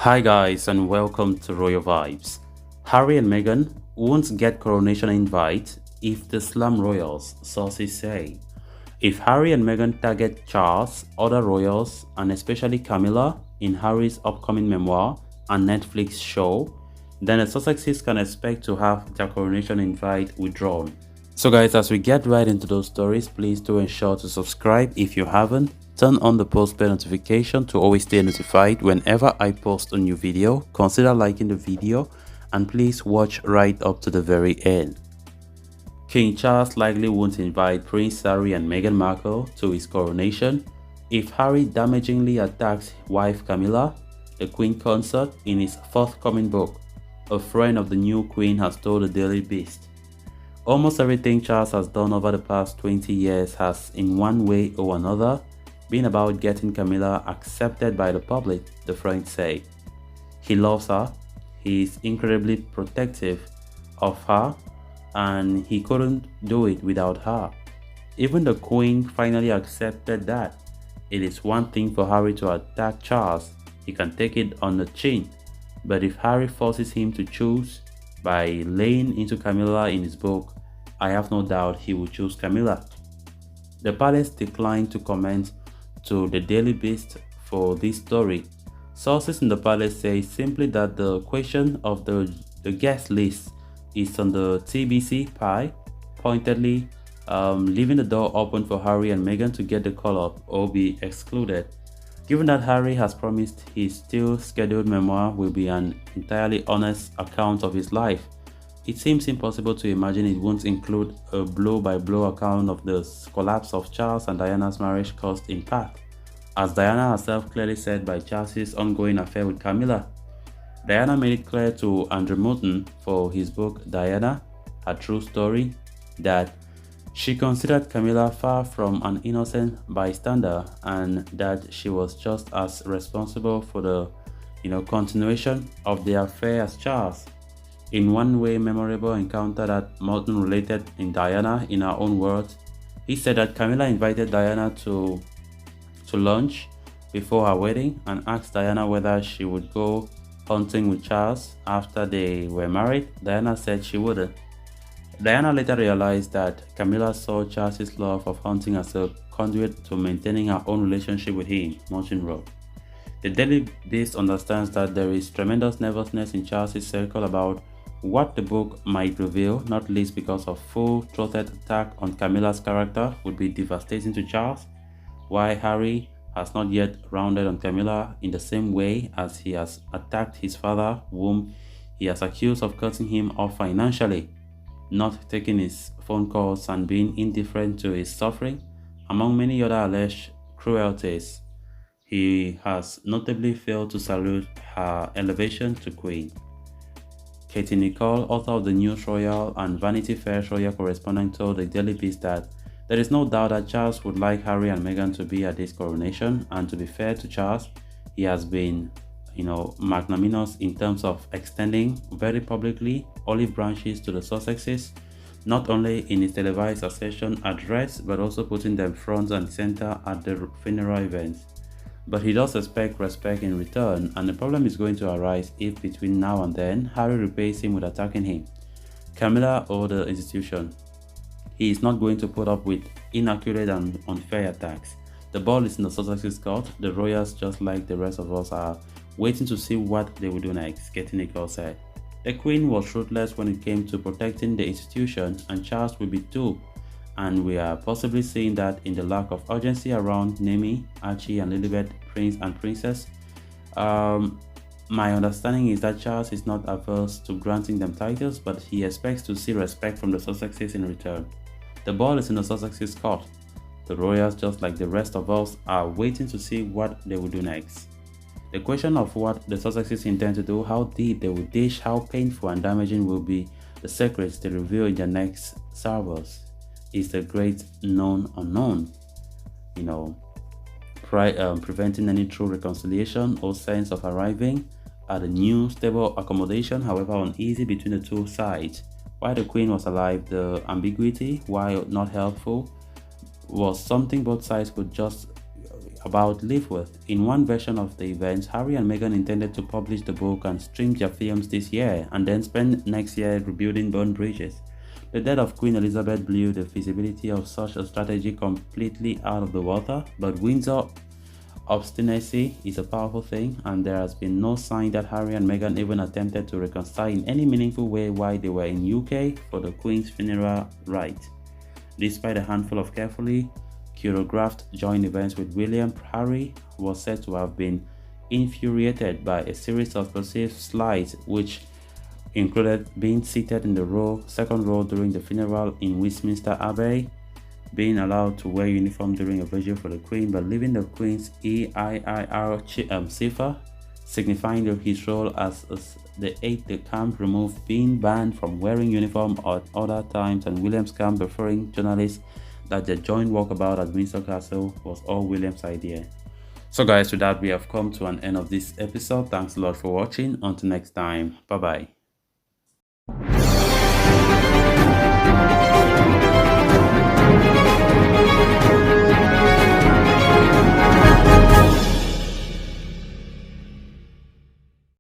Hi guys and welcome to Royal Vibes. Harry and Meghan won't get coronation invite if the slum royals, sources say. If Harry and Meghan target Charles, other royals, and especially Camilla in Harry's upcoming memoir and Netflix show, then the Sussexes can expect to have their coronation invite withdrawn. So guys, as we get right into those stories, please do ensure to subscribe if you haven't. Turn on the post bell notification to always stay notified whenever I post a new video. Consider liking the video and please watch right up to the very end. King Charles likely won't invite Prince Harry and Meghan Markle to his coronation if Harry damagingly attacks wife Camilla, the Queen consort, in his forthcoming book. A friend of the new Queen has told the Daily Beast. Almost everything Charles has done over the past 20 years has, in one way or another, been about getting Camilla accepted by the public, the friends say. He loves her, he is incredibly protective of her, and he couldn't do it without her. Even the Queen finally accepted that. It is one thing for Harry to attack Charles, he can take it on the chin, but if Harry forces him to choose by laying into Camilla in his book, I have no doubt he will choose Camilla. The palace declined to comment to the Daily Beast for this story. Sources in the palace say simply that the question of the guest list is on the TBC pie, pointedly leaving the door open for Harry and Meghan to get the call up or be excluded. Given that Harry has promised his still scheduled memoir will be an entirely honest account of his life, it seems impossible to imagine it won't include a blow-by-blow account of the collapse of Charles and Diana's marriage caused in part, as Diana herself clearly said, by Charles's ongoing affair with Camilla. Diana made it clear to Andrew Morton for his book Diana, A True Story, that she considered Camilla far from an innocent bystander and that she was just as responsible for the continuation of the affair as Charles. In one way memorable encounter that Morton related in Diana in her own words, he said that Camilla invited Diana to lunch before her wedding and asked Diana whether she would go hunting with Charles after they were married. Diana said she wouldn't. Diana later realized that Camilla saw Charles's love of hunting as a conduit to maintaining her own relationship with him, Morton wrote. The Daily Beast understands that there is tremendous nervousness in Charles's circle about what the book might reveal, not least because a full-throated attack on Camilla's character would be devastating to Charles, while Harry has not yet rounded on Camilla in the same way as he has attacked his father, whom he has accused of cutting him off financially, not taking his phone calls and being indifferent to his suffering, among many other alleged cruelties. He has notably failed to salute her elevation to Queen. Katie Nicole, author of the News Royal and Vanity Fair Royal correspondent, told the Daily Beast that there is no doubt that Charles would like Harry and Meghan to be at this coronation, and to be fair to Charles, he has been, magnanimous in terms of extending very publicly olive branches to the Sussexes, not only in his televised accession address, but also putting them front and center at the funeral events. But he does expect respect in return, and the problem is going to arise if between now and then Harry repays him with attacking him, Camilla, or the institution. He is not going to put up with inaccurate and unfair attacks. The ball is in the Sussex's court. The royals, just like the rest of us, are waiting to see what they will do next, Katie Nicole said. The Queen was ruthless when it came to protecting the institution, and Charles will be too. And we are possibly seeing that in the lack of urgency around Nemi, Archie, and Lilibet, Prince and Princess. My understanding is that Charles is not averse to granting them titles, but he expects to see respect from the Sussexes in return. The ball is in the Sussexes' court. The royals, just like the rest of us, are waiting to see what they will do next. The question of what the Sussexes intend to do, how deep they will dish, how painful and damaging will be the secrets they reveal in their next salvos, is the great known unknown, preventing any true reconciliation or sense of arriving at a new stable accommodation, however uneasy between the two sides. While the Queen was alive, the ambiguity, while not helpful, was something both sides could just about Live With. In one version of the event, Harry and Meghan intended to publish the book and stream their films this year, and then spend next year rebuilding burned bridges. The death of Queen Elizabeth blew the feasibility of such a strategy completely out of the water, but Windsor obstinacy is a powerful thing, and there has been no sign that Harry and Meghan even attempted to reconcile in any meaningful way while they were in UK for the Queen's funeral rite. Despite a handful of carefully choreographed joint events with William, Harry was said to have been infuriated by a series of perceived slights, which included being seated in the second row during the funeral in Westminster Abbey, being allowed to wear uniform during a vigil for the Queen, but leaving the Queen's EIIR cipher, signifying his role as the aide-de-camp, removed, being banned from wearing uniform at other times, and William's camp preferring journalists that the joint walkabout at Windsor Castle was all William's idea. So guys, with that we have come to an end of this episode. Thanks a lot for watching. Until next time, bye bye.